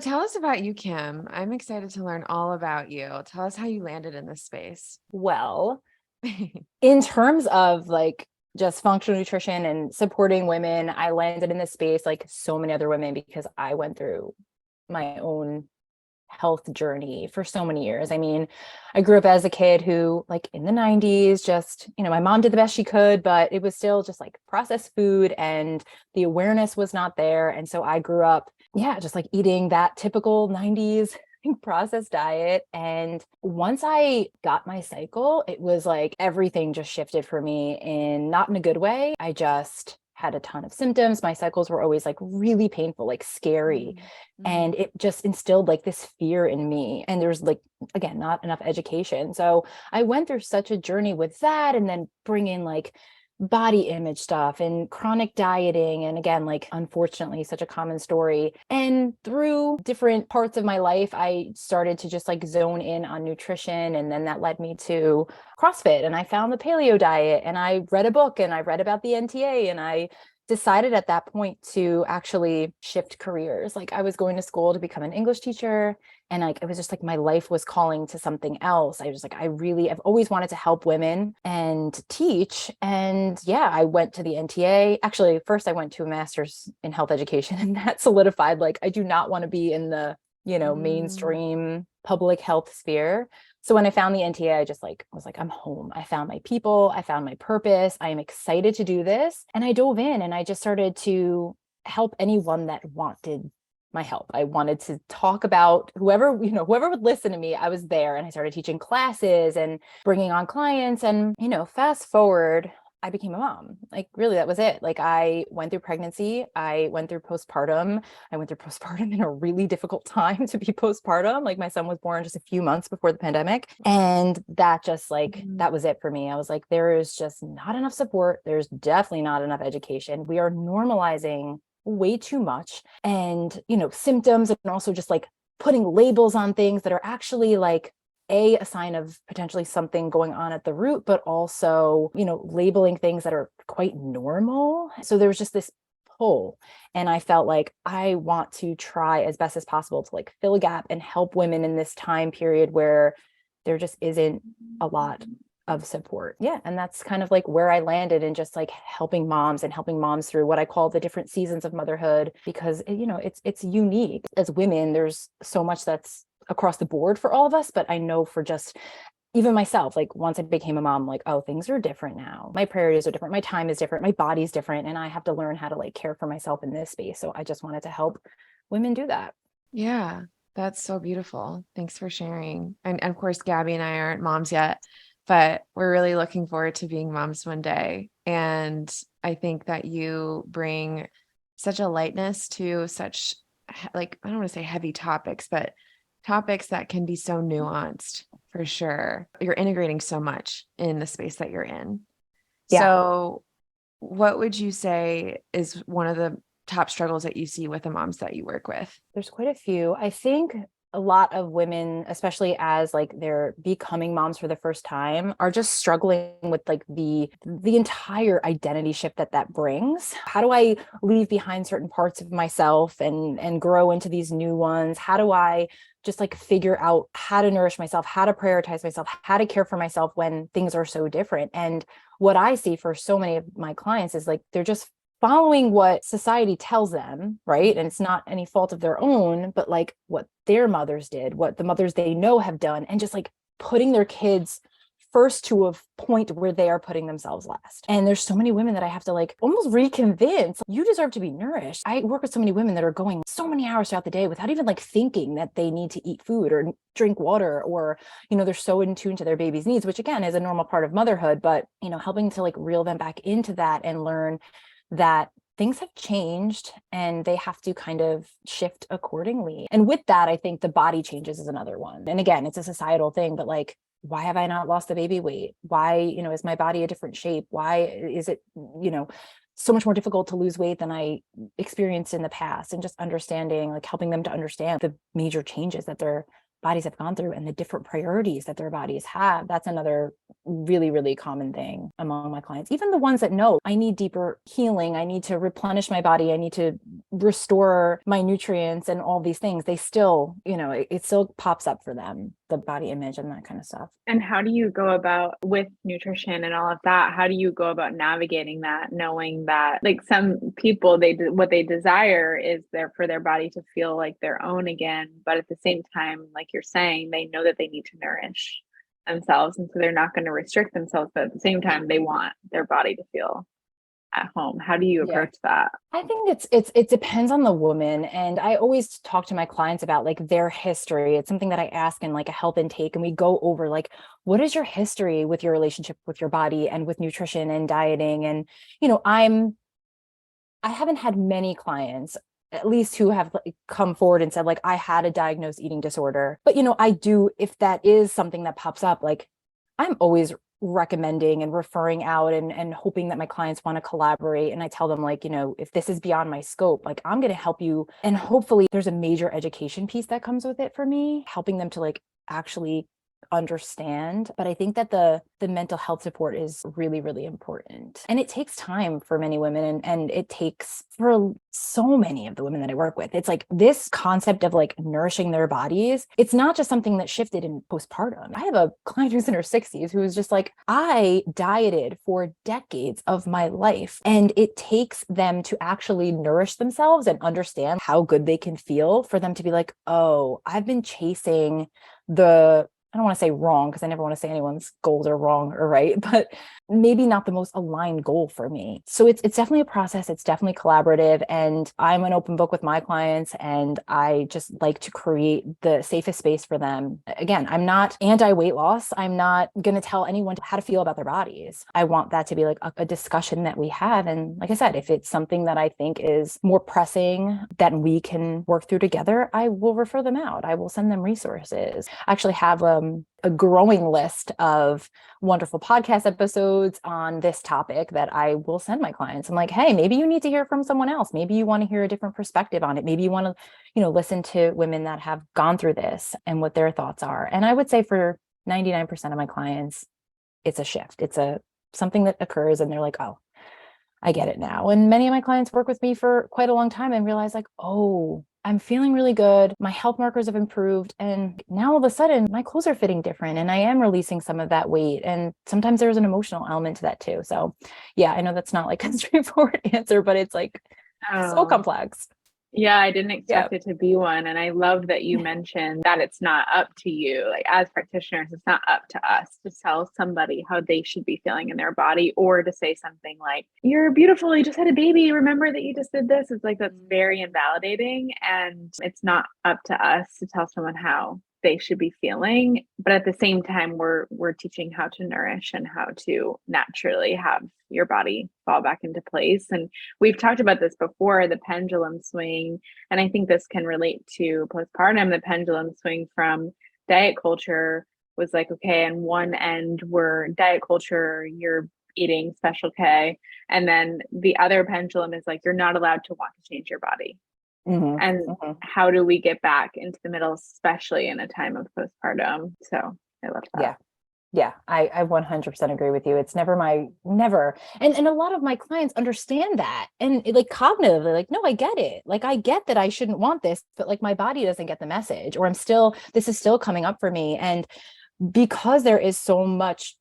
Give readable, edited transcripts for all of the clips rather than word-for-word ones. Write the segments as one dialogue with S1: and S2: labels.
S1: tell us about you, Kim. I'm excited to learn all about you. Tell us how you landed in this space.
S2: Well, in terms of like just functional nutrition and supporting women, I landed in this space like so many other women because I went through my own health journey for so many years. I mean, I grew up as a kid who, like in the 90s, just, my mom did the best she could, but it was still just like processed food and the awareness was not there. And so I grew up, yeah, just like eating that typical 90s processed diet. And once I got my cycle, it was like everything just shifted for me in not in a good way. I just had a ton of symptoms. My cycles were always like really painful, like scary. And it just instilled like this fear in me. And there's like, again, not enough education. So I went through such a journey with that and then bring in like body image stuff and chronic dieting. And again, like, unfortunately, such a common story. And through different parts of my life, I started to just like zone in on nutrition. And then that led me to CrossFit. And I found the paleo diet and I read a book and I read about the NTA and I decided at that point to actually shift careers. Like I was going to school to become an English teacher and like it was just like my life was calling to something else. I was like, I've always wanted to help women and teach. And yeah, I went to the NTA. Actually, first I went to a master's in health education and that solidified like I do not want to be in the, mainstream public health sphere. So when I found the NTA, I just like was like, I'm home. I found my people. I found my purpose. I am excited to do this. And I dove in and I just started to help anyone that wanted my help. I wanted to talk about whoever would listen to me. I was there and I started teaching classes and bringing on clients. And, fast forward, I became a mom. Like really, that was it. Like I went through pregnancy. I went through postpartum. I went through postpartum in a really difficult time to be postpartum. Like my son was born just a few months before the pandemic. And that just like, that was it for me. I was like, there is just not enough support. There's definitely not enough education. We are normalizing way too much and, symptoms and also just like putting labels on things that are actually like a sign of potentially something going on at the root, but also, labeling things that are quite normal. So there was just this pull. And I felt like I want to try as best as possible to like fill a gap and help women in this time period where there just isn't a lot of support. Yeah. And that's kind of like where I landed in just like helping moms through what I call the different seasons of motherhood, because, it's unique. As women, there's so much that's across the board for all of us, but I know for just even myself, like once I became a mom, like, oh, things are different now. My priorities are different. My time is different. My body's different. And I have to learn how to like care for myself in this space. So I just wanted to help women do that.
S1: Yeah, that's so beautiful. Thanks for sharing. And of course, Gabby and I aren't moms yet, but we're really looking forward to being moms one day. And I think that you bring such a lightness to such like, I don't want to say heavy topics, but topics that can be so nuanced for sure. You're integrating so much in the space that you're in.
S2: Yeah.
S1: So what would you say is one of the top struggles that you see with the moms that you work with?
S2: There's quite a few. I think a lot of women, especially as like they're becoming moms for the first time, are just struggling with like the entire identity shift that brings. How do I leave behind certain parts of myself and grow into these new ones? How do I just like figure out how to nourish myself, how to prioritize myself, how to care for myself when things are so different? And what I see for so many of my clients is like they're just following what society tells them, right? And it's not any fault of their own, but like what their mothers did, what the mothers they know have done, and just like putting their kids first to a point where they are putting themselves last. And there's so many women that I have to like almost reconvince, you deserve to be nourished. I work with so many women that are going so many hours throughout the day without even like thinking that they need to eat food or drink water, or, they're so in tune to their baby's needs, which again is a normal part of motherhood, but, helping to like reel them back into that and learn that things have changed and they have to kind of shift accordingly. And with that, I think the body changes is another one. And again, it's a societal thing, but like, why have I not lost the baby weight? Why, is my body a different shape? Why is it, so much more difficult to lose weight than I experienced in the past? And just understanding, like helping them to understand the major changes that their bodies have gone through and the different priorities that their bodies have. That's another really, really common thing among my clients. Even the ones that know I need deeper healing, I need to replenish my body, I need to restore my nutrients and all these things, they still, it still pops up for them, the body image and that kind of stuff.
S3: And how do you go about with nutrition and all of that? How do you go about navigating that, knowing that like some people, what they desire is there for their body to feel like their own again, but at the same time, like you're saying, they know that they need to nourish themselves, and so they're not going to restrict themselves, but at the same time, they want their body to feel at home. How do you approach that?
S2: I think it depends on the woman. And I always talk to my clients about like their history. It's something that I ask in like a health intake, and we go over like, what is your history with your relationship with your body and with nutrition and dieting? And, I haven't had many clients, at least who have like come forward and said like, I had a diagnosed eating disorder. But, I do, if that is something that pops up, like I'm always recommending and referring out and hoping that my clients want to collaborate. And I tell them like, if this is beyond my scope, like I'm going to help you. And hopefully there's a major education piece that comes with it for me, helping them to like actually understand. But I think that the mental health support is really, really important. And it takes time for many women, and it takes for so many of the women that I work with. It's like this concept of like nourishing their bodies. It's not just something that shifted in postpartum. I have a client who's in her 60s who is just like, I dieted for decades of my life, and it takes them to actually nourish themselves and understand how good they can feel for them to be like, oh, I've been chasing I don't want to say wrong, because I never want to say anyone's goals are wrong or right, but maybe not the most aligned goal for me. So it's definitely a process. It's definitely collaborative, and I'm an open book with my clients, and I just like to create the safest space for them. Again, I'm not anti-weight loss. I'm not going to tell anyone how to feel about their bodies. I want that to be like a discussion that we have. And like I said, if it's something that I think is more pressing that we can work through together, I will refer them out. I will send them resources. I actually have a growing list of wonderful podcast episodes on this topic that I will send my clients. I'm like, hey, maybe you need to hear from someone else. Maybe you want to hear a different perspective on it. Maybe you want to, listen to women that have gone through this and what their thoughts are. And I would say for 99% of my clients, it's a shift. It's something that occurs and they're like, oh, I get it now. And many of my clients work with me for quite a long time and realize like, oh, I'm feeling really good. My health markers have improved. And now all of a sudden my clothes are fitting different and I am releasing some of that weight. And sometimes there's an emotional element to that too. So yeah, I know that's not like a straightforward answer, but it's like so complex.
S3: Yeah, I didn't expect it to be one. And I love that you mentioned that it's not up to you. Like as practitioners, it's not up to us to tell somebody how they should be feeling in their body, or to say something like, you're beautiful, you just had a baby, remember that you just did this. It's like, that's very invalidating. And it's not up to us to tell someone how they should be feeling. But at the same time, we're teaching how to nourish and how to naturally have your body fall back into place. And we've talked about this before, the pendulum swing. And I think this can relate to postpartum. The pendulum swing from diet culture was like, okay, on one end we're diet culture, you're eating Special K. And then the other pendulum is like, you're not allowed to want to change your body.
S2: Mm-hmm.
S3: And how do we get back into the middle, especially in a time of postpartum? So I love that.
S2: Yeah, I 100% agree with you. It's never. And a lot of my clients understand that. And like cognitively, like, no, I get it. Like, I get that I shouldn't want this, but like my body doesn't get the message, or this is still coming up for me. And because there is so much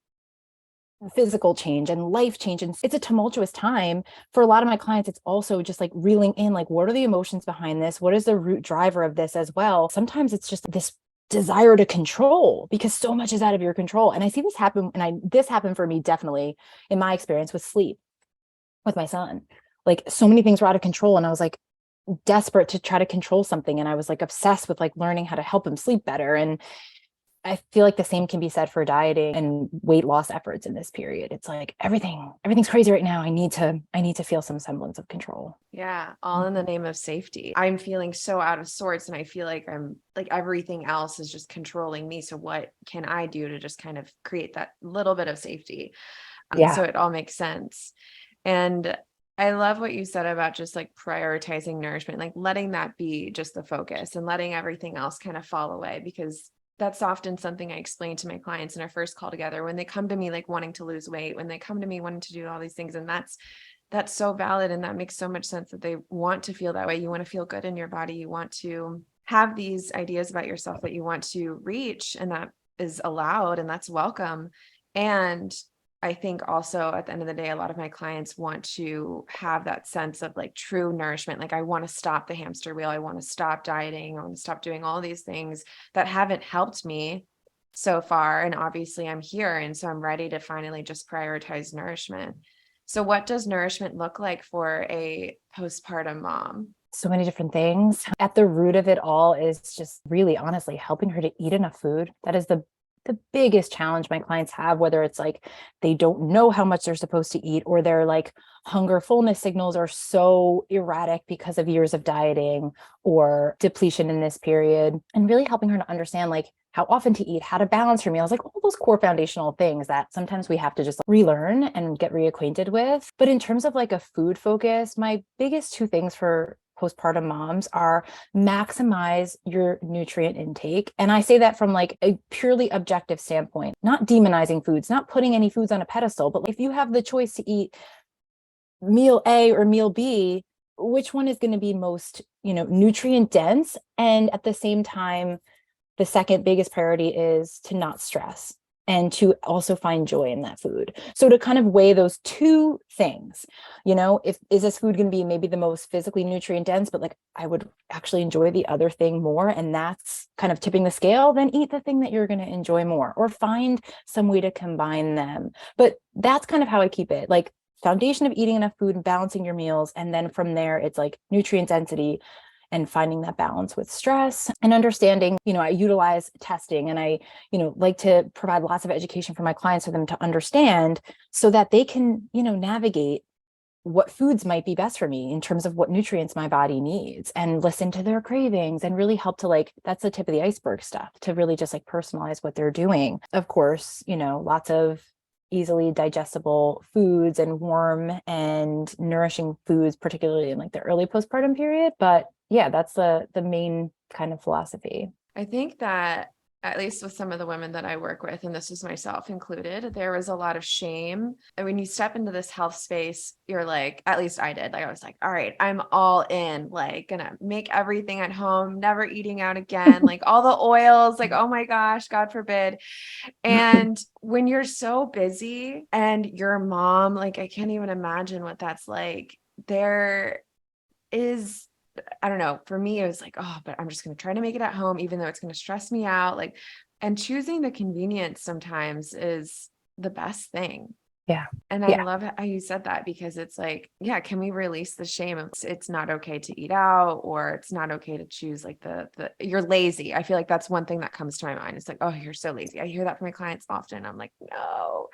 S2: physical change and life change, and it's a tumultuous time for a lot of my clients, it's also just like reeling in, like, what are the emotions behind this? What is the root driver of this as well? Sometimes it's just this desire to control, because so much is out of your control. And I see this happen, and this happened for me definitely in my experience with sleep with my son. Like, so many things were out of control, and I was like desperate to try to control something, and I was like obsessed with like learning how to help him sleep better. And I feel like the same can be said for dieting and weight loss efforts in this period. It's like everything's crazy right now. I need to feel some semblance of control.
S1: Yeah, all in the name of safety. I'm feeling so out of sorts, and I feel like I'm like everything else is just controlling me. So what can I do to just kind of create that little bit of safety? So it all makes sense. And I love what you said about just like prioritizing nourishment, like letting that be just the focus and letting everything else kind of fall away, because that's often something I explain to my clients in our first call together when they come to me like wanting to lose weight, when they come to me wanting to do all these things. And that's so valid. And that makes so much sense that they want to feel that way. You want to feel good in your body. You want to have these ideas about yourself that you want to reach, and that is allowed and that's welcome. And I think also at the end of the day, a lot of my clients want to have that sense of like true nourishment. Like, I want to stop the hamster wheel. I want to stop dieting. I want to stop doing all these things that haven't helped me so far. And obviously I'm here. And so I'm ready to finally just prioritize nourishment. So what does nourishment look like for a postpartum mom?
S2: So many different things. At the root of it all is just really honestly helping her to eat enough food. That is the biggest challenge my clients have, whether it's like they don't know how much they're supposed to eat, or their like hunger fullness signals are so erratic because of years of dieting or depletion in this period, and really helping her to understand like how often to eat, how to balance her meals, like all those core foundational things that sometimes we have to just relearn and get reacquainted with. But in terms of like a food focus, my biggest two things for postpartum moms are maximize your nutrient intake. And I say that from like a purely objective standpoint, not demonizing foods, not putting any foods on a pedestal, but if you have the choice to eat meal A or meal B, which one is going to be most, nutrient dense? And at the same time, the second biggest priority is to not stress and to also find joy in that food. So to kind of weigh those two things, is this food going to be maybe the most physically nutrient dense, but like I would actually enjoy the other thing more, and that's kind of tipping the scale, then eat the thing that you're going to enjoy more, or find some way to combine them. But that's kind of how I keep it, like foundation of eating enough food and balancing your meals. And then from there, it's like nutrient density and finding that balance with stress and understanding, I utilize testing, and I, like to provide lots of education for my clients for them to understand, so that they can, navigate what foods might be best for me in terms of what nutrients my body needs, and listen to their cravings, and really help to like, that's the tip of the iceberg stuff, to really just like personalize what they're doing. Of course, lots of easily digestible foods and warm and nourishing foods, particularly in like the early postpartum period. But yeah, that's the main kind of philosophy.
S1: I think that at least with some of the women that I work with, and this is myself included, there was a lot of shame. And when you step into this health space, you're like, at least I did. Like, I was like, all right, I'm all in, like gonna make everything at home, never eating out again, like all the oils, like, oh my gosh, God forbid. And when you're so busy and your mom, like, I can't even imagine what that's like. There is, I don't know, for me, it was like, oh, but I'm just going to try to make it at home, even though it's going to stress me out. Like, and choosing the convenience sometimes is the best thing.
S2: Yeah.
S1: And I love how you said that, because it's like, yeah, can we release the shame of it's not okay to eat out, or it's not okay to choose like the you're lazy. I feel like that's one thing that comes to my mind. It's like, oh, you're so lazy. I hear that from my clients often. I'm like, no,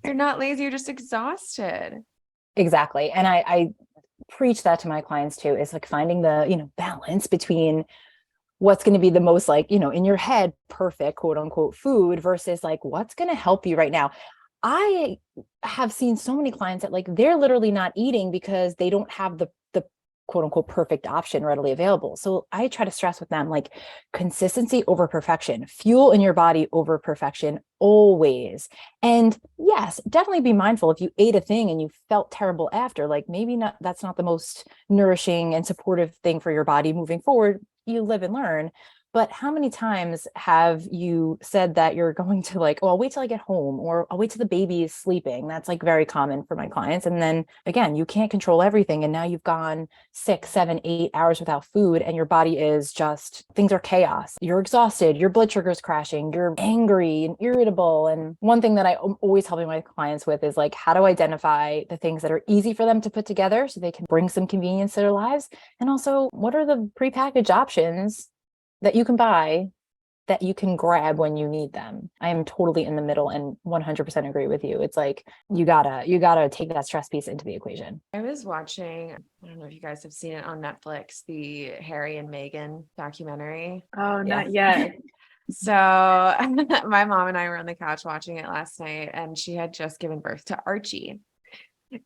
S1: you're not lazy. You're just exhausted.
S2: Exactly. And I preach that to my clients too, is like finding the, balance between what's going to be the most like, in your head, perfect, quote unquote, food versus like what's going to help you right now. I have seen so many clients that like they're literally not eating because they don't have the quote unquote perfect option readily available. So I try to stress with them like consistency over perfection, fuel in your body over perfection always. And yes, definitely be mindful if you ate a thing and you felt terrible after, like maybe not, that's not the most nourishing and supportive thing for your body moving forward. You live and learn. But how many times have you said that you're going to like, oh, I'll wait till I get home, or I'll wait till the baby is sleeping? That's like very common for my clients. And then again, you can't control everything. And now you've gone 6, 7, 8 hours without food, and your body is just, things are chaos. You're exhausted, your blood sugar is crashing, you're angry and irritable. And one thing that I'm always helping my clients with is like how to identify the things that are easy for them to put together so they can bring some convenience to their lives. And also, what are the prepackaged options that you can buy that you can grab when you need them? I am totally in the middle and 100% agree with you. It's like, you gotta take that stress piece into the equation.
S1: I was watching, I don't know if you guys have seen it on Netflix, the Harry and Meghan documentary.
S3: Oh, not yet.
S1: So my mom and I were on the couch watching it last night, and she had just given birth to Archie.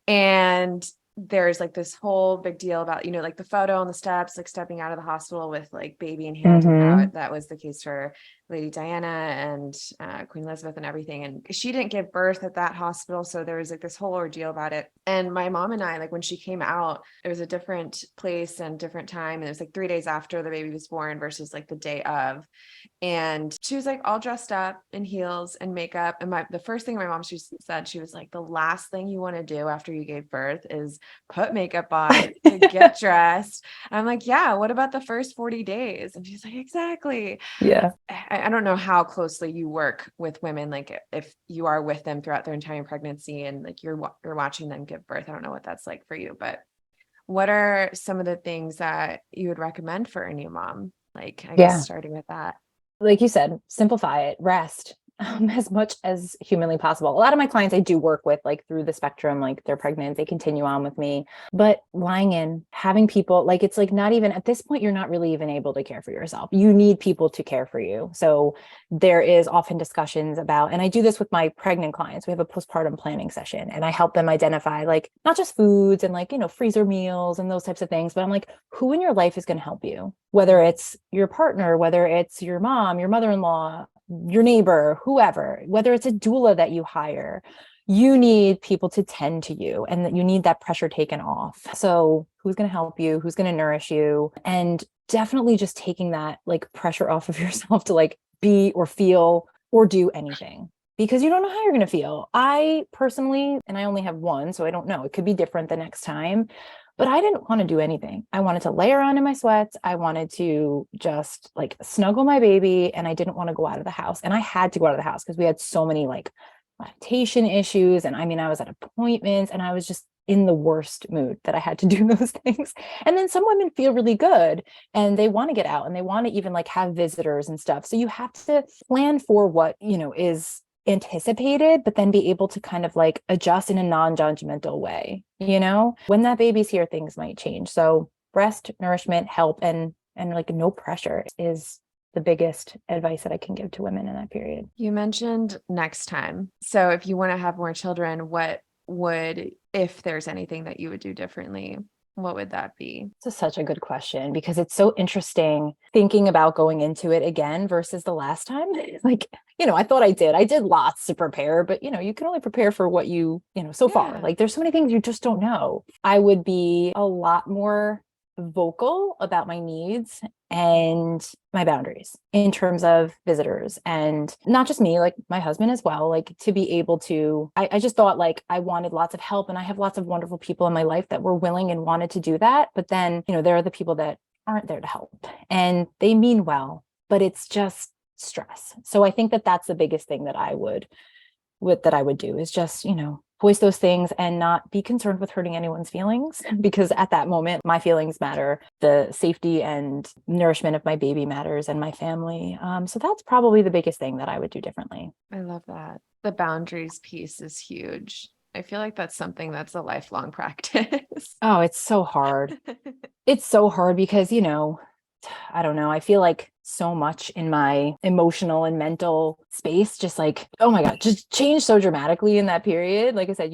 S1: And there's like this whole big deal about, like the photo on the steps, like stepping out of the hospital with like baby in hand. And how that was the case for Lady Diana and Queen Elizabeth and everything. And she didn't give birth at that hospital. So there was like this whole ordeal about it. And my mom and I, like when she came out, it was a different place and different time. And it was like 3 days after the baby was born versus like the day of. And she was like all dressed up in heels and makeup. And the first thing my mom said, she was like, the last thing you want to do after you gave birth is put makeup on to get dressed. And I'm like, yeah, what about the first 40 days? And she's like, exactly.
S2: Yeah.
S1: I don't know how closely you work with women, like if you are with them throughout their entire pregnancy and like you're watching them give birth. I don't know what that's like for you, but what are some of the things that you would recommend for a new mom? Like, I guess starting with that.
S2: Like you said, simplify it, rest. As much as humanly possible. A lot of my clients I do work with like through the spectrum, like they're pregnant, they continue on with me, but lying in, having people like, it's like not even at this point, you're not really even able to care for yourself. You need people to care for you. So there is often discussions about, and I do this with my pregnant clients. We have a postpartum planning session and I help them identify like not just foods and like, freezer meals and those types of things, but I'm like, who in your life is going to help you? Whether it's your partner, whether it's your mom, your mother-in-law, your neighbor, whoever, whether it's a doula that you hire, you need people to tend to you and that you need that pressure taken off. So who's going to help you? Who's going to nourish you? And definitely just taking that like pressure off of yourself to like be or feel or do anything because you don't know how you're going to feel. I personally, and I only have one, so I don't know, it could be different the next time. But I didn't want to do anything. I wanted to lay around in my sweats. I wanted to just like snuggle my baby and I didn't want to go out of the house. And I had to go out of the house because we had so many like lactation issues. And I mean, I was at appointments and I was just in the worst mood that I had to do those things. And then some women feel really good and they want to get out and they want to even like have visitors and stuff. So you have to plan for what, is anticipated, but then be able to kind of like adjust in a non-judgmental way. When that baby's here, things might change. So breast nourishment, help, and like no pressure is the biggest advice that I can give to women in that period.
S1: You mentioned next time. So if you want to have more children, if there's anything that you would do differently, what would that be?
S2: This is such a good question because it's so interesting thinking about going into it again versus the last time. Like, I thought I did lots to prepare, but you can only prepare for what so far. Like there's so many things you just don't know. I would be a lot more vocal about my needs and my boundaries in terms of visitors, and not just me, like my husband as well, like to be able to, I just thought like I wanted lots of help and I have lots of wonderful people in my life that were willing and wanted to do that. But then, there are the people that aren't there to help and they mean well, but it's just stress. So I think that that's the biggest thing that I would do is just, voice those things and not be concerned with hurting anyone's feelings, because at that moment, my feelings matter. The safety and nourishment of my baby matters and my family. So that's probably the biggest thing that I would do differently.
S1: I love that. The boundaries piece is huge. I feel like that's something that's a lifelong practice.
S2: Oh, it's so hard. It's so hard because, I don't know. I feel like so much in my emotional and mental space, just like, oh my God, just changed so dramatically in that period. Like I said,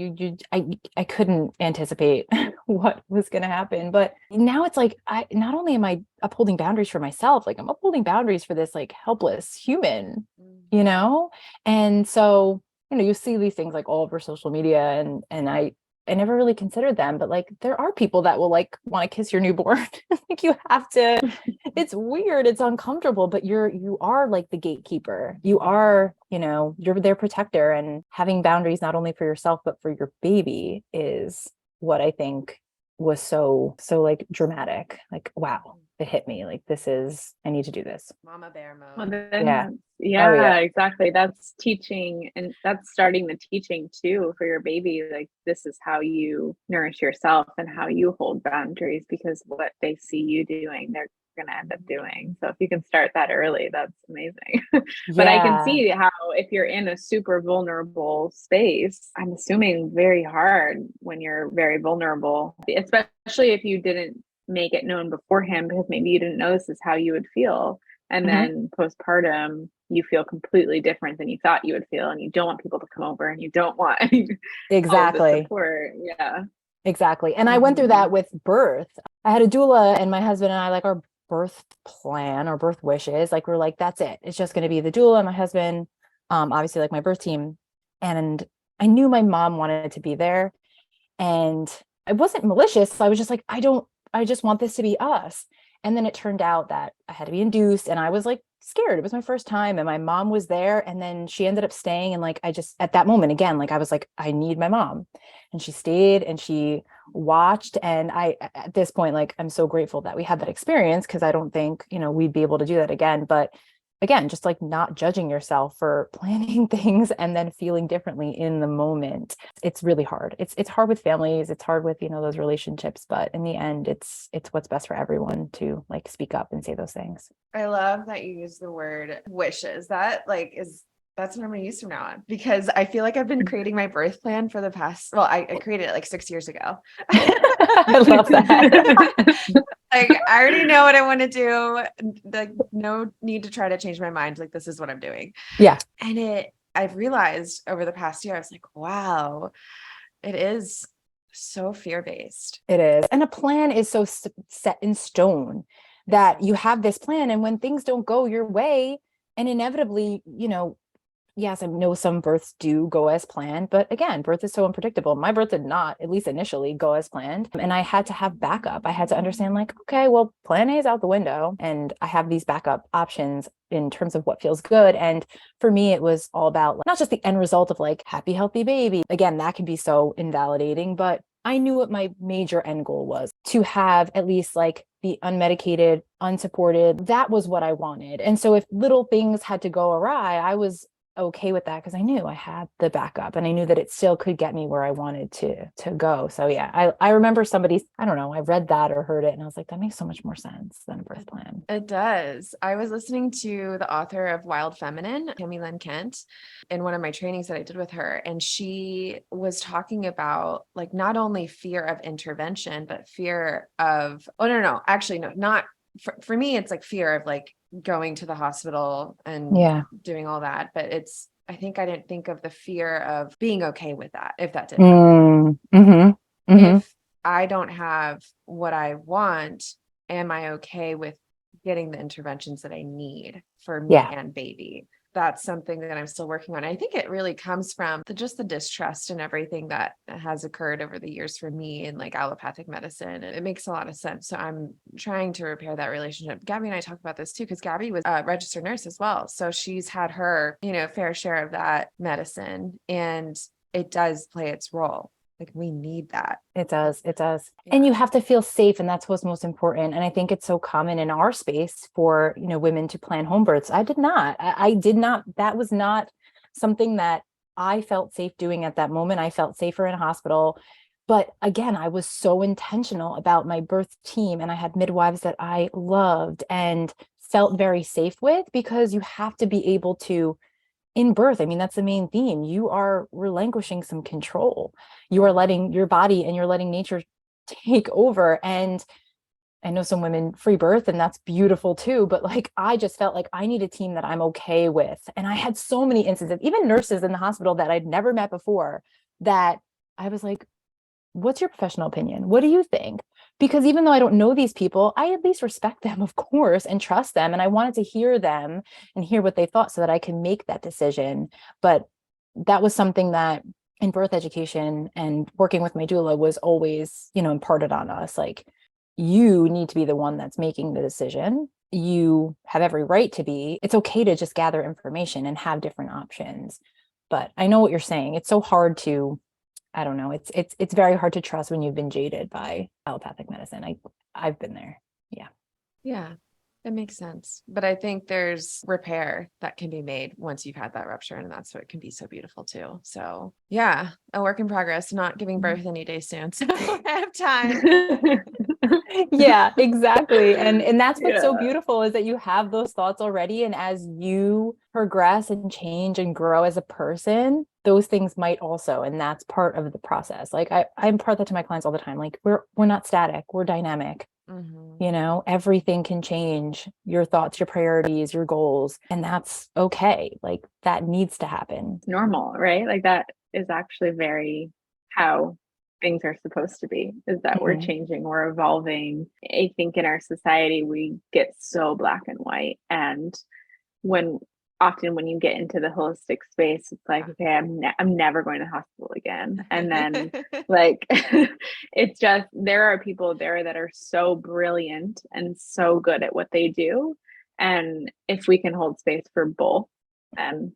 S2: I couldn't anticipate what was going to happen, but now it's like, not only am I upholding boundaries for myself, like I'm upholding boundaries for this like helpless human, and so, you see these things like all over social media and I never really considered them, but like there are people that will like want to kiss your newborn. Like you have to, it's weird, it's uncomfortable, but you are like the gatekeeper. You are, you're their protector, and having boundaries not only for yourself but for your baby is what I think was so like dramatic. Like, wow, it hit me. Like I need to do this.
S1: Mama bear mode.
S3: Well, then,
S2: Yeah.
S3: yeah, exactly. That's teaching, and that's starting the teaching too for your baby. Like this is how you nourish yourself and how you hold boundaries, because what they see you doing, they're going to end up doing. So if you can start that early, that's amazing. But I can see how if you're in a super vulnerable space, I'm assuming very hard when you're very vulnerable, especially if you didn't make it known beforehand, because maybe you didn't know this is how you would feel. And then postpartum, you feel completely different than you thought you would feel. And you don't want people to come over and you don't want
S2: exactly
S3: all the support. Yeah.
S2: Exactly. And I went through that with birth. I had a doula, and my husband and I like are birth plan or birth wishes. Like we're like, that's it. It's just going to be the doula and my husband, obviously like my birth team. And I knew my mom wanted to be there, and I wasn't malicious. So I was just like, I just want this to be us. And then it turned out that I had to be induced, and I was like scared. It was my first time, and my mom was there, and then she ended up staying. And like, I just, at that moment, again, like I was like, I need my mom. And she stayed and she watched. And at this point, like, I'm so grateful that we had that experience, because I don't think, we'd be able to do that again. But again, just like not judging yourself for planning things and then feeling differently in the moment. It's really hard. It's hard with families. It's hard with, those relationships, but in the end, it's what's best for everyone to like speak up and say those things.
S1: I love that you use the word wishes. That's what I'm going to use from now on, because I feel like I've been creating my birth plan for the past, well, I created it like 6 years ago.
S2: I love that.
S1: Like, I already know what I want to do. Like, no need to try to change my mind. Like, this is what I'm doing.
S2: Yeah.
S1: And I've realized over the past year, I was like, wow, it is so fear-based.
S2: It is. And a plan is so set in stone that you have this plan. And when things don't go your way, and inevitably, yes, I know some births do go as planned, but again, birth is so unpredictable. My birth did not, at least initially, go as planned. And I had to have backup. I had to understand, like, okay, well, plan A is out the window, and I have these backup options in terms of what feels good. And for me, it was all about not just the end result of like happy, healthy baby. Again, that can be so invalidating, but I knew what my major end goal was: to have at least like the unmedicated, unsupported. That was what I wanted. And so if little things had to go awry, I was okay with that, because I knew I had the backup, and I knew that it still could get me where I wanted to go. So yeah, I remember I don't know, I read that or heard it, and I was like, that makes so much more sense than a birth plan.
S1: It does. I was listening to the author of Wild Feminine, Tammy Lynn Kent, in one of my trainings that I did with her. And she was talking about like not only fear of intervention, but fear of, actually, no, not for me. It's like fear of like going to the hospital and doing all that. But I think I didn't think of the fear of being okay with that, if that didn't happen. If I don't have what I want, am I okay with getting the interventions that I need for me and baby? That's something that I'm still working on. I think it really comes from just the distrust and everything that has occurred over the years for me in like allopathic medicine. And it makes a lot of sense. So I'm trying to repair that relationship. Gabby and I talk about this too, because Gabby was a registered nurse as well. So she's had her, fair share of that medicine, and it does play its role. Like, we need that.
S2: It does.
S1: Yeah.
S2: And you have to feel safe. And that's what's most important. And I think it's so common in our space for, women to plan home births. I did not. That was not something that I felt safe doing at that moment. I felt safer in a hospital. But again, I was so intentional about my birth team, and I had midwives that I loved and felt very safe with, because you have to be able to, in birth, I mean, that's the main theme. You are relinquishing some control. You are letting your body and you're letting nature take over. And I know some women free birth, and that's beautiful too. But like, I just felt like I need a team that I'm okay with. And I had so many instances, even nurses in the hospital that I'd never met before, that I was like, what's your professional opinion? What do you think? Because even though I don't know these people, I at least respect them, of course, and trust them. And I wanted to hear them and hear what they thought so that I can make that decision. But that was something that in birth education and working with my doula was always, imparted on us. Like, you need to be the one that's making the decision. You have every right to be. It's okay to just gather information and have different options. But I know what you're saying. It's so hard to, I don't know. It's very hard to trust when you've been jaded by allopathic medicine. I've been there. Yeah.
S1: Yeah, it makes sense. But I think there's repair that can be made once you've had that rupture, and that's what can be so beautiful too. So yeah, a work in progress, not giving birth any day soon. So I have time.
S2: Yeah, exactly. And that's what's so beautiful, is that you have those thoughts already. And as you progress and change and grow as a person, those things might also, and that's part of the process. Like I impart that to my clients all the time. Like, we're not static, we're dynamic. Everything can change: your thoughts, your priorities, your goals, and that's okay. Like, that needs to happen.
S3: It's normal, right? Like, that is actually very how things are supposed to be, is that we're changing, we're evolving. I think in our society, we get so black and white. And often when you get into the holistic space, it's like, okay, I'm never going to hospital again. And then like, it's just, there are people there that are so brilliant and so good at what they do. And if we can hold space for both, then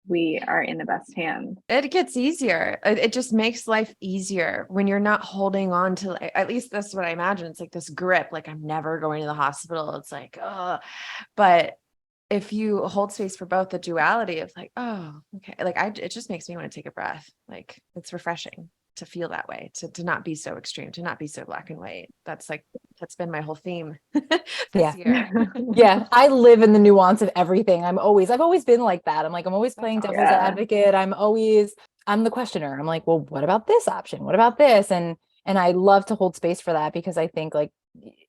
S3: we are in the best hands.
S1: It gets easier. It just makes life easier when you're not holding on to, like, at least that's what I imagine. It's like this grip, like I'm never going to the hospital. It's like, oh, but if you hold space for both, the duality of like, oh, okay. Like it just makes me want to take a breath. Like it's refreshing to feel that way, to not be so extreme, to not be so black and white. That's been my whole theme this year.
S2: Yeah. I live in the nuance of everything. I've always been like that. I'm always playing devil's advocate. I'm the questioner. I'm like, well, what about this option? What about this? And I love to hold space for that, because I think like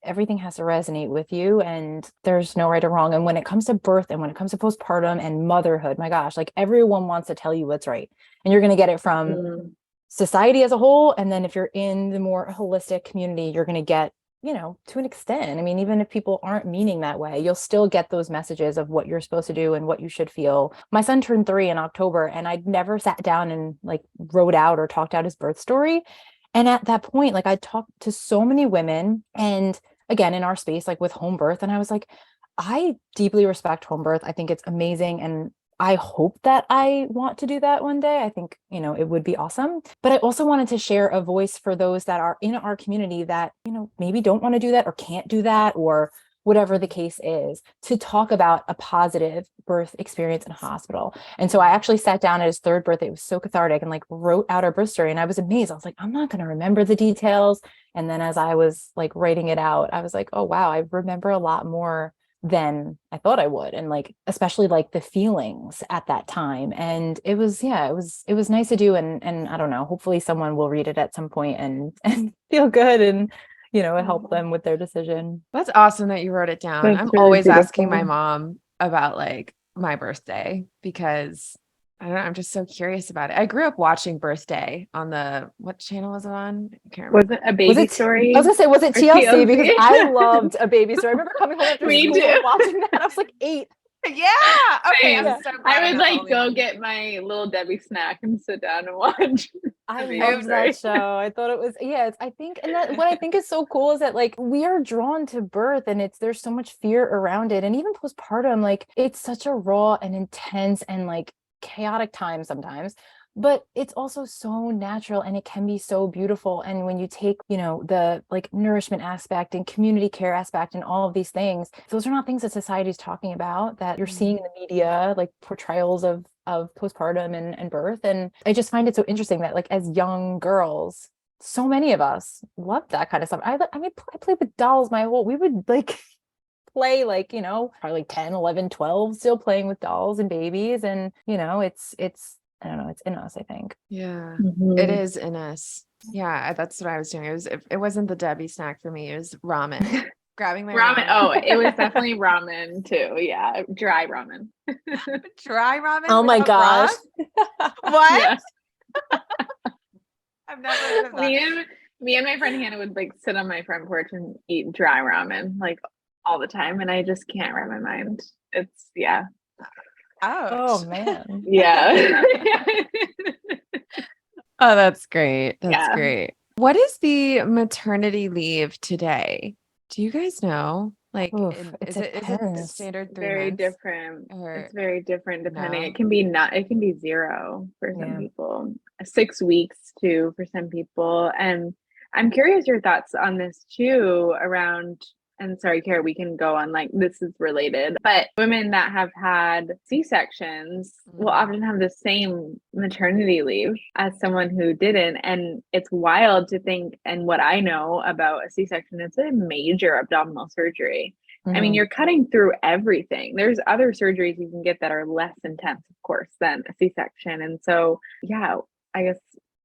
S2: everything has to resonate with you, and there's no right or wrong. And when it comes to birth and when it comes to postpartum and motherhood, my gosh, like everyone wants to tell you what's right, and you're going to get it from society as a whole. And then if you're in the more holistic community, you're going to get, to an extent. I mean, even if people aren't meaning that way, you'll still get those messages of what you're supposed to do and what you should feel. My son turned 3 in October, and I'd never sat down and like wrote out or talked out his birth story. And at that point, like I talked to so many women, and again, in our space, like with home birth. And I was like, I deeply respect home birth. I think it's amazing. And I hope that I want to do that one day. I think, it would be awesome. But I also wanted to share a voice for those that are in our community that, maybe don't want to do that or can't do that, or whatever the case is, to talk about a positive birth experience in a hospital. And so I actually sat down at his 3rd birthday. It was so cathartic, and like wrote out our birth story. And I was amazed. I was like, I'm not going to remember the details. And then as I was like writing it out, I was like, oh, wow, I remember a lot more than I thought I would. And like, especially like the feelings at that time. And it was nice to do. And I don't know, hopefully someone will read it at some point and feel good, and help them with their decision.
S1: That's awesome that you wrote it down.
S3: That's
S1: I'm
S3: really
S1: always
S3: beautiful.
S1: asking my mom about like my birthday, because I don't know, I'm just so curious about it. I grew up watching Birthday on what channel was it on? I can't remember.
S3: Was it A Baby Story?
S2: I was gonna say, was it
S3: Or
S2: TLC? Because I loved A Baby Story. I remember coming home after
S3: Me
S2: school
S3: too.
S2: and watching that. I was like 8.
S1: Yeah. Okay.
S3: Same.
S1: I'm so glad
S3: I would
S1: got
S3: like
S1: only
S3: go
S1: one.
S3: get my little Debbie snack and sit down and watch.
S2: I
S3: Baby
S2: loved
S3: Story.
S2: that show. I thought it was, I think, and that what I think is so cool is that like we are drawn to birth, and there's so much fear around it. And even postpartum, like it's such a raw and intense and like chaotic time sometimes, but it's also so natural, and it can be so beautiful. And when you take, the like nourishment aspect and community care aspect and all of these things, those are not things that society is talking about, that you're seeing in the media, like portrayals of postpartum and birth. And I just find it so interesting that like as young girls, so many of us love that kind of stuff. I played with dolls we would like play like, probably like 10, 11, 12, still playing with dolls and babies. And, it's I don't know, it's in us, I think.
S1: Yeah,
S3: Mhm.
S1: it is in us. Yeah, that's what I was doing. It wasn't the Debbie snack for me. It was ramen. Grabbing my
S3: Ramen.
S1: ramen.
S3: Oh, it was definitely ramen too. Yeah, dry ramen.
S1: Dry ramen.
S2: Oh my
S1: without
S2: gosh.
S1: broth? What?
S3: Yeah.
S1: I've never heard of that.
S3: Me and my friend Hannah would like sit on my front porch and eat dry ramen like all the time, and I just can't wrap my mind. It's
S2: Oh
S1: Ouch.
S2: man.
S3: yeah.
S1: Oh, that's great. That's
S3: Yeah.
S1: great. What is the maternity leave today? Do you guys know? Like,
S2: Oof,
S1: is it
S2: depends.
S1: standard 3
S3: Very
S1: months?
S3: different.
S1: Or
S3: It's very different depending.
S1: no?
S3: It can be not. It can be 0 for some
S2: Yeah.
S3: people. 6 weeks too for some people. And I'm curious your thoughts on this too around. And sorry, Kara, we can go on like this is related, but women that have had C-sections will often have the same maternity leave as someone who didn't. And it's wild to think, and what I know about a C-section, it's a major abdominal surgery. I mean, you're cutting through everything. There's other surgeries you can get that are less intense, of course, than a C-section. And so, yeah, I guess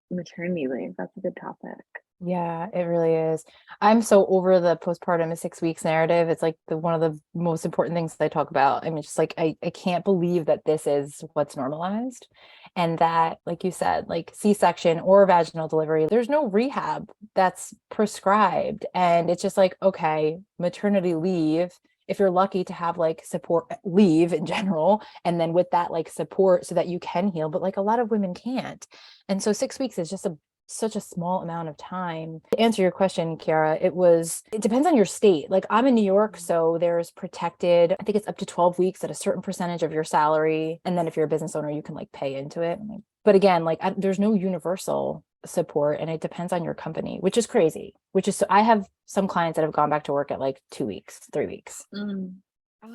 S3: maternity leave, that's a good topic.
S2: Yeah, it really is. I'm so over the postpartum is 6 weeks narrative. It's like one of the most important things that I talk about. I mean, just like I can't believe that this is what's normalized. And that, like you said, like C-section or vaginal delivery, there's no rehab that's prescribed. And it's just like, okay, maternity leave, if you're lucky to have like support leave in general, and then with that like support so that you can heal, but like a lot of women can't. And so 6 weeks is just such a small amount of time. To answer your question, Kiara, it depends on your state. Like I'm in New York, so there's protected, I think it's up to 12 weeks at a certain percentage of your salary. And then if you're a business owner, you can like pay into it. But again, like there's no universal support, and it depends on your company, which is crazy, so I have some clients that have gone back to work at like 2 weeks, 3 weeks.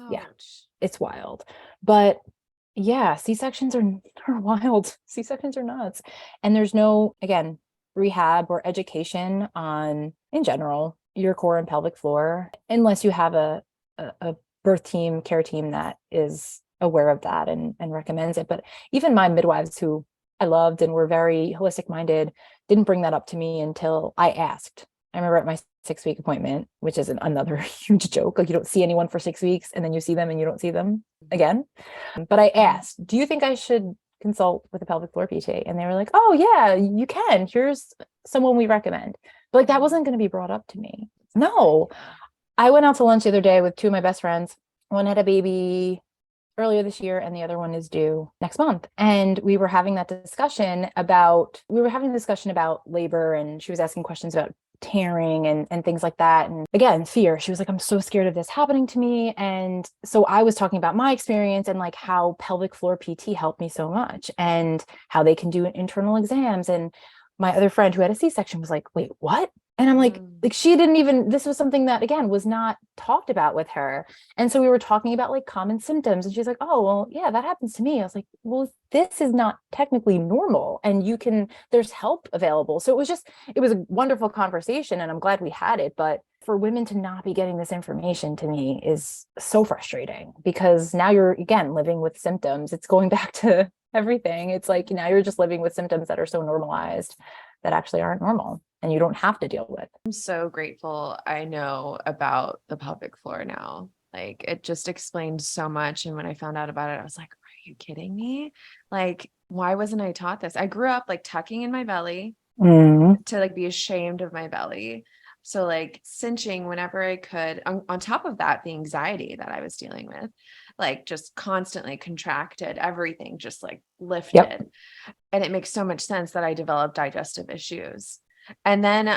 S2: Yeah, it's wild. But yeah, C-sections are wild. C-sections are nuts. And there's no, again, rehab or education on, in general, your core and pelvic floor, unless you have a birth team, care team that is aware of that and recommends it. But even my midwives, who I loved and were very holistic minded, didn't bring that up to me until I asked. I remember at my 6-week appointment, which is another huge joke. Like you don't see anyone for 6 weeks and then you see them and you don't see them again. But I asked, do you think I should consult with a pelvic floor PT? And they were like, oh yeah, you can. Here's someone we recommend. But like that wasn't going to be brought up to me. No. I went out to lunch the other day with two of my best friends. One had a baby earlier this year and the other one is due next month. And we were having discussion about labor, and she was asking questions about tearing and things like that. And again, fear. She was like, I'm so scared of this happening to me. And so I was talking about my experience and like how pelvic floor PT helped me so much and how they can do internal exams. And my other friend who had a C-section was like, wait, what? And I'm like she didn't even, this was something that again was not talked about with her. And so we were talking about like common symptoms and she's like, oh, well, yeah, that happens to me. I was like, well, this is not technically normal and there's help available. So it was a wonderful conversation and I'm glad we had it. But for women to not be getting this information to me is so frustrating because now you're again living with symptoms. It's going back to everything. It's like now you're just living with symptoms that are so normalized that actually aren't normal and you don't have to deal with.
S1: I'm so grateful I know about the pelvic floor now. Like it just explained so much. And when I found out about it, I was like, are you kidding me? Like, why wasn't I taught this? I grew up like tucking in my belly to like be ashamed of my belly. So like cinching whenever I could, on top of that, the anxiety that I was dealing with, like just constantly contracted, everything just like lifted. Yep. And it makes so much sense that I developed digestive issues. And then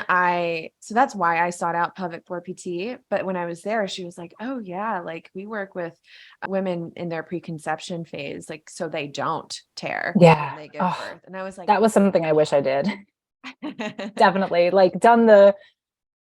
S1: so that's why I sought out pelvic floor PT. But when I was there, she was like, oh yeah, like we work with women in their preconception phase, like, so they don't tear when they give birth. And I was like,
S2: that was something I wish I did. Definitely like done the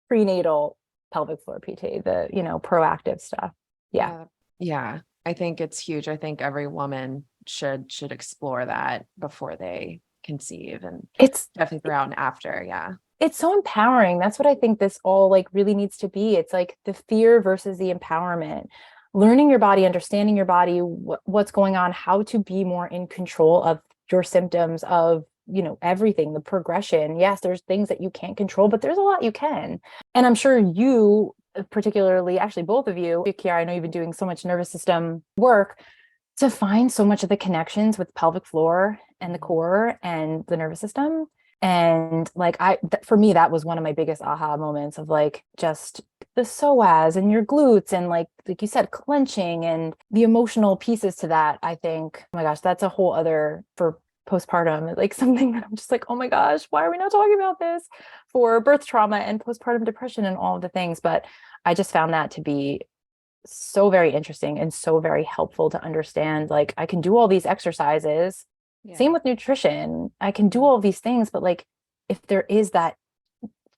S2: prenatal pelvic floor PT, the, proactive stuff. Yeah.
S1: Yeah. I think it's huge. I think every woman should explore that before they conceive, and it's definitely throughout and after. Yeah.
S2: It's so empowering. That's what I think this all like really needs to be. It's like the fear versus the empowerment, learning your body, understanding your body, what's going on, how to be more in control of your symptoms, of, everything, the progression. Yes, there's things that you can't control, but there's a lot you can. And I'm sure you, particularly, actually both of you, Kiara, I know you've been doing so much nervous system work to find so much of the connections with pelvic floor and the core and the nervous system. And like, for me, that was one of my biggest aha moments of like, just the psoas and your glutes and like you said, clenching and the emotional pieces to that. I think, oh my gosh, that's a whole other for postpartum, like something that I'm just like, oh my gosh, why are we not talking about this for birth trauma and postpartum depression and all of the things? But I just found that to be so very interesting and so very helpful to understand, like, I can do all these exercises. Same with nutrition. I can do all these things, but like, if there is that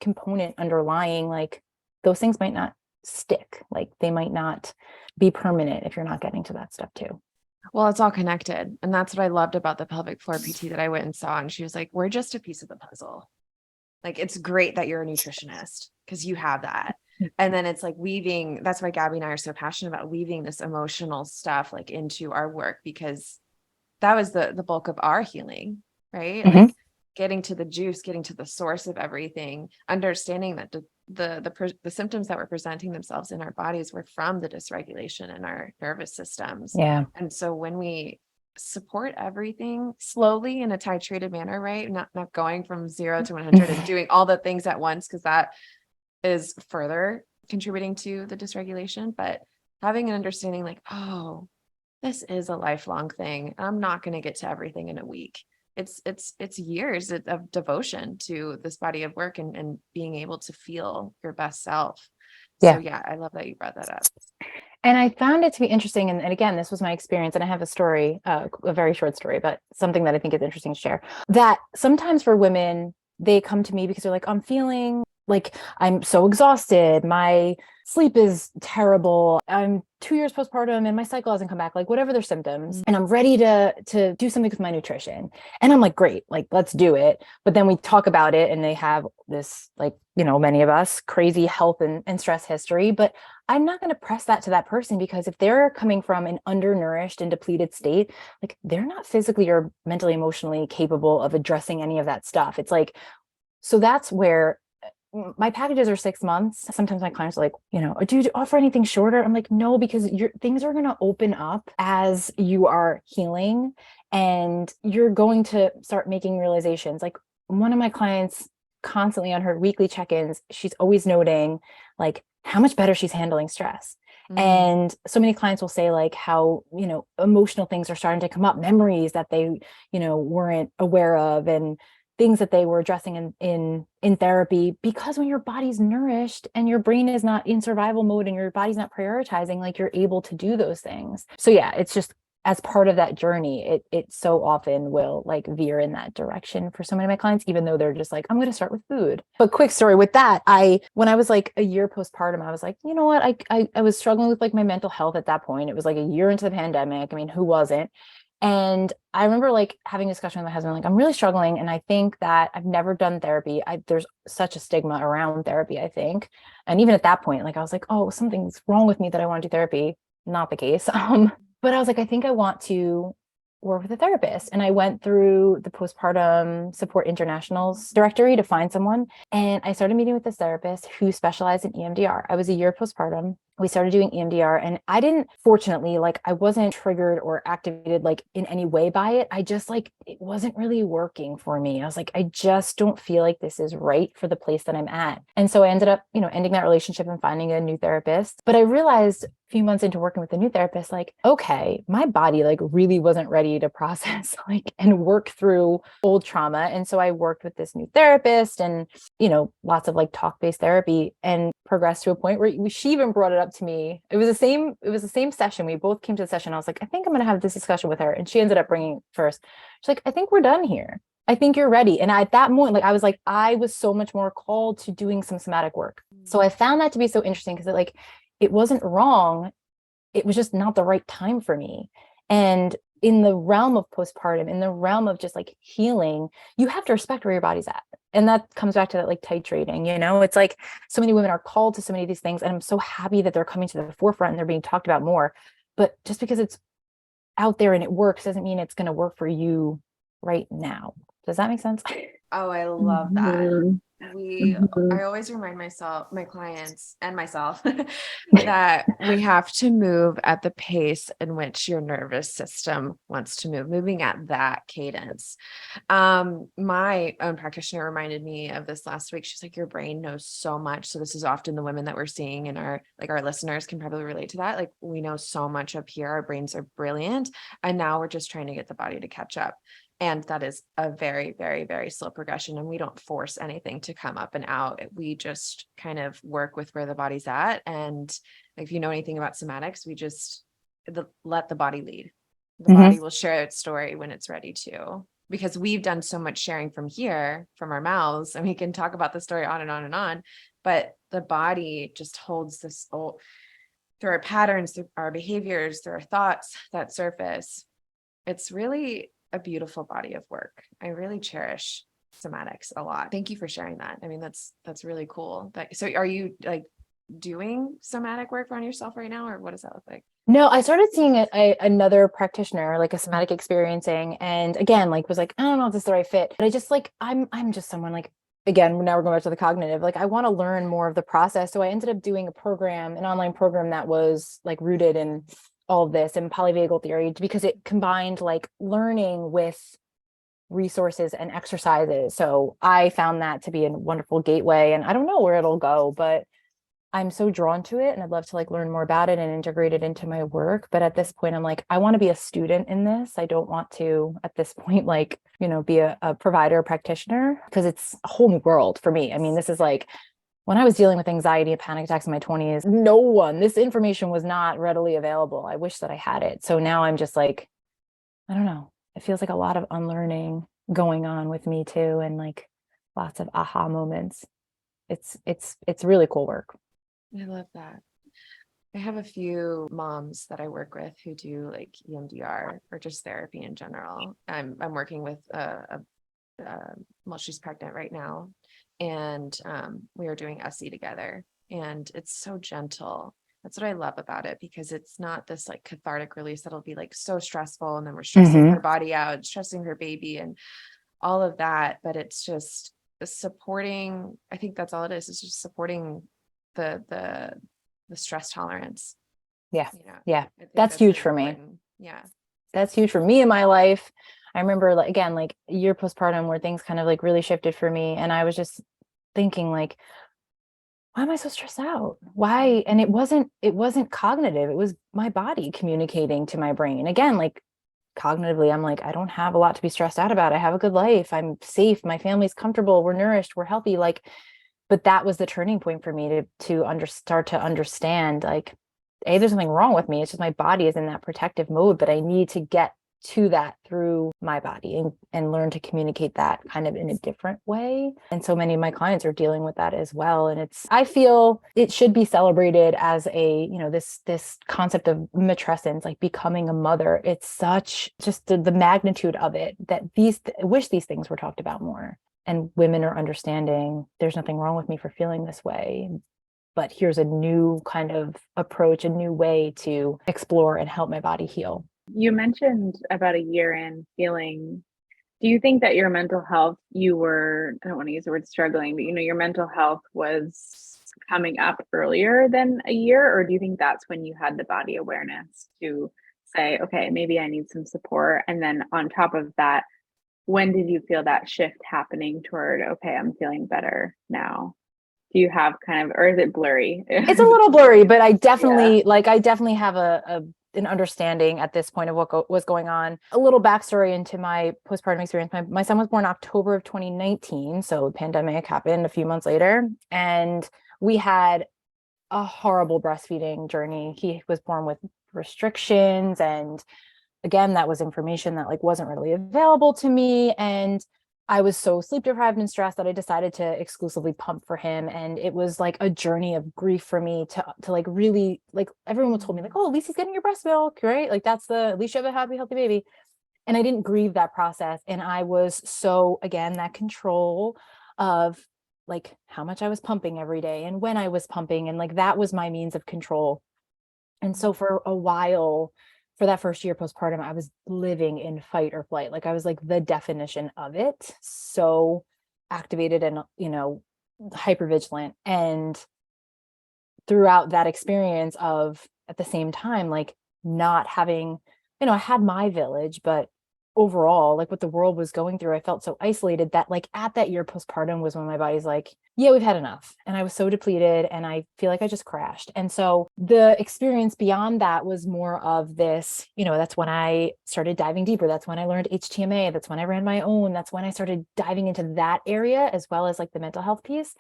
S2: component underlying, like those things might not stick. Like they might not be permanent if you're not getting to that stuff too.
S1: Well, it's all connected. And that's what I loved about the pelvic floor PT that I went and saw. And she was like, we're just a piece of the puzzle. Like, it's great that you're a nutritionist because you have that. And then it's like weaving, that's why Gabby and I are so passionate about weaving this emotional stuff like into our work, because that was the bulk of our healing, right? Mm-hmm. Like getting to the juice, getting to the source of everything, understanding that the symptoms that were presenting themselves in our bodies were from the dysregulation in our nervous systems.
S2: Yeah.
S1: And so when we support everything slowly in a titrated manner, right? Not going from 0 to 100 and doing all the things at once, because that is further contributing to the dysregulation, but having an understanding like, oh, this is a lifelong thing. I'm not going to get to everything in a week. It's years of devotion to this body of work and being able to feel your best self. So yeah, I love that you brought that up.
S2: And I found it to be interesting. And again, this was my experience. And I have a story, a very short story, but something that I think is interesting to share. That sometimes for women, they come to me because they're like, I'm feeling like I'm so exhausted. My sleep is terrible. I'm 2 years postpartum and my cycle hasn't come back, like whatever their symptoms. And I'm ready to do something with my nutrition. And I'm like, great, like, let's do it. But then we talk about it and they have this, like, you know, many of us crazy health and stress history, but I'm not going to press that to that person, because if they're coming from an undernourished and depleted state, like they're not physically or mentally, emotionally capable of addressing any of that stuff. It's like, so that's where my packages are 6 months. Sometimes my clients are like, you know, do you offer anything shorter? I'm like, no, because things are going to open up as you are healing, and you're going to start making realizations. Like one of my clients, constantly on her weekly check-ins, she's always noting like how much better she's handling stress. And so many clients will say like how, you know, emotional things are starting to come up, memories that they, you know, weren't aware of, and things that they were addressing in therapy. Because when your body's nourished and your brain is not in survival mode and your body's not prioritizing, like you're able to do those things. So yeah, it's just as part of that journey, it so often will like veer in that direction for so many of my clients, even though they're just like, I'm going to start with food. But quick story with that, when I was like a year postpartum, I was like, you know what, I was struggling with like my mental health at that point. It was like a year into the pandemic. I mean, who wasn't? And I remember like having a discussion with my husband, like, I'm really struggling. And I think that I've never done therapy. There's such a stigma around therapy, I think. And even at that point, like I was like, oh, something's wrong with me that I want to do therapy. Not the case. But I was like, I think I want to work with a therapist. And I went through the Postpartum Support International's directory to find someone. And I started meeting with this therapist who specialized in EMDR. I was a year postpartum. We started doing EMDR, and I didn't, fortunately, like I wasn't triggered or activated like in any way by it. I just like, it wasn't really working for me. I was like, I just don't feel like this is right for the place that I'm at. And so I ended up, you know, ending that relationship and finding a new therapist. But I realized a few months into working with the new therapist, like, okay, my body like really wasn't ready to process like and work through old trauma. And so I worked with this new therapist and, you know, lots of like talk-based therapy, and progressed to a point where she even brought it up to me. It was the same session. We both came to the session. I was like, I think I'm going to have this discussion with her. And she ended up bringing it first. She's like, I think we're done here. I think you're ready. And at that moment, like, I was so much more called to doing some somatic work. So I found that to be so interesting, because it wasn't wrong. It was just not the right time for me. And in the realm of postpartum, in the realm of just like healing, you have to respect where your body's at. And that comes back to that like titrating, you know, it's like so many women are called to so many of these things. And I'm so happy that they're coming to the forefront and they're being talked about more. But just because it's out there and it works doesn't mean it's going to work for you right now. Does that make sense?
S1: Oh, I love that.
S3: Mhm.
S1: I always remind myself, my clients and myself that we have to move at the pace in which your nervous system wants to move, moving at that cadence. My own practitioner reminded me of this last week. She's like, your brain knows so much. So this is often the women that we're seeing, and our listeners can probably relate to that. Like, we know so much up here. Our brains are brilliant. And now we're just trying to get the body to catch up. And that is a very, very, very slow progression. And we don't force anything to come up and out. We just kind of work with where the body's at. And if you know anything about somatics, we just let the body lead. The body will share its story when it's ready to, because we've done so much sharing from here, from our mouths, and we can talk about the story on and on and on. But the body just holds this through our patterns, through our behaviors, through our thoughts that surface. It's really a beautiful body of work. I really cherish somatics a lot. Thank you for sharing that. I mean, that's really cool. So are you like doing somatic work on yourself right now, or what does that look like?
S2: No, I started seeing another practitioner, like a somatic experiencing, and again, like was like, I don't know if this is the right fit. But I just like, I'm just someone like, again, now we're going back to the cognitive, like I want to learn more of the process. So I ended up doing an online program that was like rooted in all of this and polyvagal theory because it combined like learning with resources and exercises. So I found that to be a wonderful gateway, and I don't know where it'll go, but I'm so drawn to it and I'd love to like learn more about it and integrate it into my work. But at this point, I'm like, I want to be a student in this. I don't want to, at this point, like, be a provider or practitioner, because it's a whole new world for me. I mean, this is like when I was dealing with anxiety and panic attacks in my 20s, this information was not readily available. I wish that I had it. So now I'm just like, I don't know. It feels like a lot of unlearning going on with me too. And like lots of aha moments. It's really cool work.
S1: I love that. I have a few moms that I work with who do like EMDR or just therapy in general. I'm working with well, she's pregnant right now, and we are doing SE together, and it's so gentle. That's what I love about it, because it's not this like cathartic release that'll be like so stressful, and then we're stressing her body out, stressing her baby, and all of that. But it's just supporting. I think that's all it is. It's just supporting the stress tolerance.
S2: Yeah.
S1: I think
S2: That's huge
S1: really
S2: for me.
S1: important. Yeah.
S2: That's huge for me in my life. I remember like, again, like a year postpartum where things kind of like really shifted for me. And I was just thinking like, why am I so stressed out? Why? And it wasn't cognitive. It was my body communicating to my brain. Again, like cognitively, I'm like, I don't have a lot to be stressed out about. I have a good life. I'm safe. My family's comfortable. We're nourished. We're healthy. Like, but that was the turning point for me to start to understand like, there's something wrong with me. It's just my body is in that protective mode, but I need to get to that through my body and learn to communicate that kind of in a different way. And so many of my clients are dealing with that as well. And I feel it should be celebrated as a, this concept of matrescence, like becoming a mother. It's such just the magnitude of it that I wish these things were talked about more. And women are understanding there's nothing wrong with me for feeling this way, but here's a new kind of approach, a new way to explore and help my body heal.
S3: You mentioned about a year in feeling, do you think that your mental health, I don't want to use the word struggling, but your mental health was coming up earlier than a year? Or do you think that's when you had the body awareness to say, okay, maybe I need some support? And then on top of that, when did you feel that shift happening toward, okay, I'm feeling better now? Do you have kind of, or is it blurry?
S2: It's a little blurry, but I definitely have an understanding at this point of what was going on. A little backstory into my postpartum experience. My son was born October of 2019. So the pandemic happened a few months later, and we had a horrible breastfeeding journey. He was born with restrictions, and again, that was information that like wasn't really available to me. And I was so sleep deprived and stressed that I decided to exclusively pump for him. And it was like a journey of grief for me to like really, like everyone told me like, oh, at least he's getting your breast milk, right? Like at least you have a happy, healthy baby. And I didn't grieve that process. And I was so, again, that control of like how much I was pumping every day and when I was pumping. And like, that was my means of control. And so for a while, for that first year postpartum, I was living in fight or flight. Like I was like the definition of it. So activated and, hypervigilant. And throughout that experience of at the same time, like not having, I had my village, but overall, like what the world was going through, I felt so isolated that like at that year postpartum was when my body's like, yeah, we've had enough. And I was so depleted and I feel like I just crashed. And so the experience beyond that was more of this, that's when I started diving deeper. That's when I learned HTMA. That's when I ran my own. That's when I started diving into that area as well as like the mental health piece.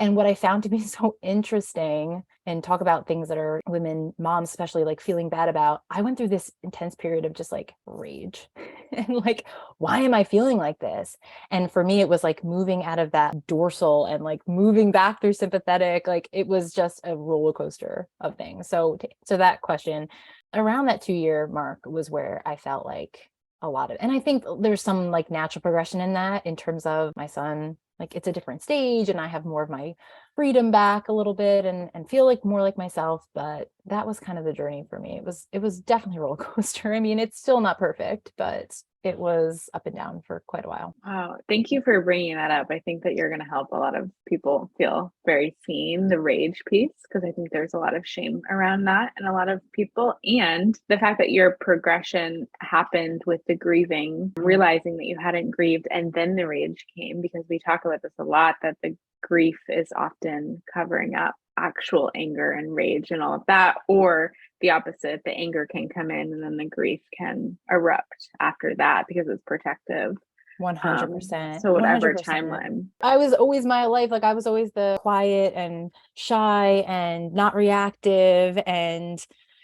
S2: And what I found to be so interesting, and talk about things that are women, moms, especially like feeling bad about, I went through this intense period of just like rage and like, why am I feeling like this? And for me, it was like moving out of that dorsal and like moving back through sympathetic, like it was just a roller coaster of things. So that question around that 2-year mark was where I felt like a lot of, and I think there's some like natural progression in that in terms of my son, like it's a different stage and I have more of my freedom back a little bit and feel like more like myself. But that was kind of the journey for me. It was definitely a roller coaster. I mean, it's still not perfect, but it was up and down for quite a while.
S3: Wow. Thank you for bringing that up. I think that you're going to help a lot of people feel very seen, the rage piece, because I think there's a lot of shame around that in a lot of people. And the fact that your progression happened with the grieving, realizing that you hadn't grieved, and then the rage came, because we talk about this a lot, that the grief is often covering up actual anger and rage and all of that, or the opposite, the anger can come in and then the grief can erupt after that because it's protective.
S2: 100%.
S3: So whatever
S2: 100%.
S3: timeline.
S2: I was always my life, like I was always the quiet and shy and not reactive and,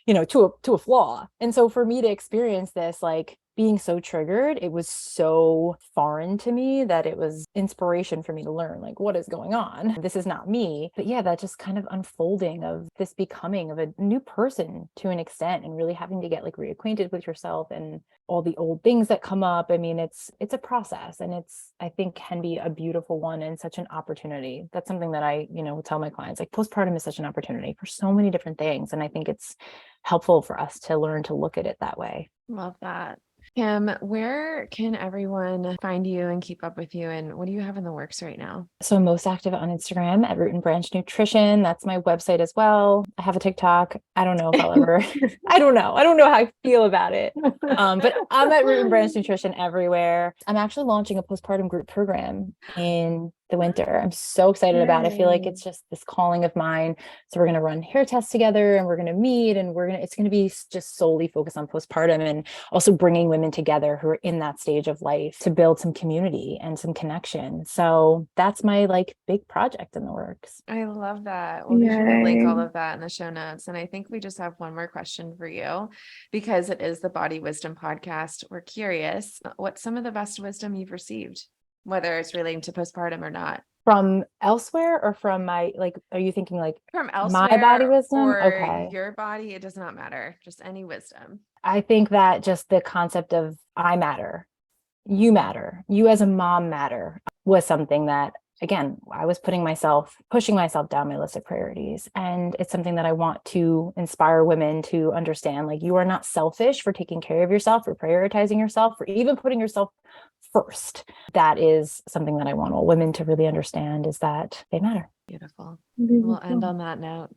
S2: to a flaw. And so for me to experience this, like being so triggered, it was so foreign to me that it was inspiration for me to learn, like, what is going on? This is not me. But yeah, that just kind of unfolding of this becoming of a new person to an extent, and really having to get like reacquainted with yourself and all the old things that come up. I mean, it's a process, and I think can be a beautiful one and such an opportunity. That's something that I, tell my clients, like postpartum is such an opportunity for so many different things. And I think it's helpful for us to learn to look at it that way.
S1: Love that. Kim, where can everyone find you and keep up with you? And what do you have in the works right now?
S2: So I'm most active on Instagram at Root and Branch Nutrition. That's my website as well. I have a TikTok. I don't know if I'll ever, I don't know how I feel about it. But I'm at Root and Branch Nutrition everywhere. I'm actually launching a postpartum group program in the winter. I'm so excited about it. I feel like it's just this calling of mine. So we're going to run hair tests together, and we're going to meet, and it's going to be just solely focused on postpartum, and also bringing women together who are in that stage of life to build some community and some connection. So that's my like big project in the works.
S1: I love that. We'll be sure to link all of that in the show notes. And I think we just have one more question for you, because it is the Body Wisdom podcast. We're curious, what's some of the best wisdom you've received, whether it's relating to postpartum or not?
S2: From elsewhere, or from my, like, are you thinking like
S1: from elsewhere,
S2: my body wisdom
S1: or
S2: okay,
S1: your body? It does not matter. Just any wisdom.
S2: I think that just the concept of I matter, you as a mom matter was something that, again, I was pushing myself down my list of priorities. And it's something that I want to inspire women to understand. Like, you are not selfish for taking care of yourself, for prioritizing yourself, for even putting yourself first. That is something that I want all women to really understand, is that they matter.
S1: Beautiful. We'll end on that note.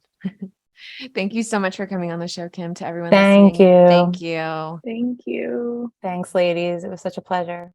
S1: Thank you so much for coming on the show, Kim. To everyone
S2: Thank
S1: listening,
S2: you.
S1: thank you.
S3: Thank you.
S2: Thanks, ladies. It was such a pleasure.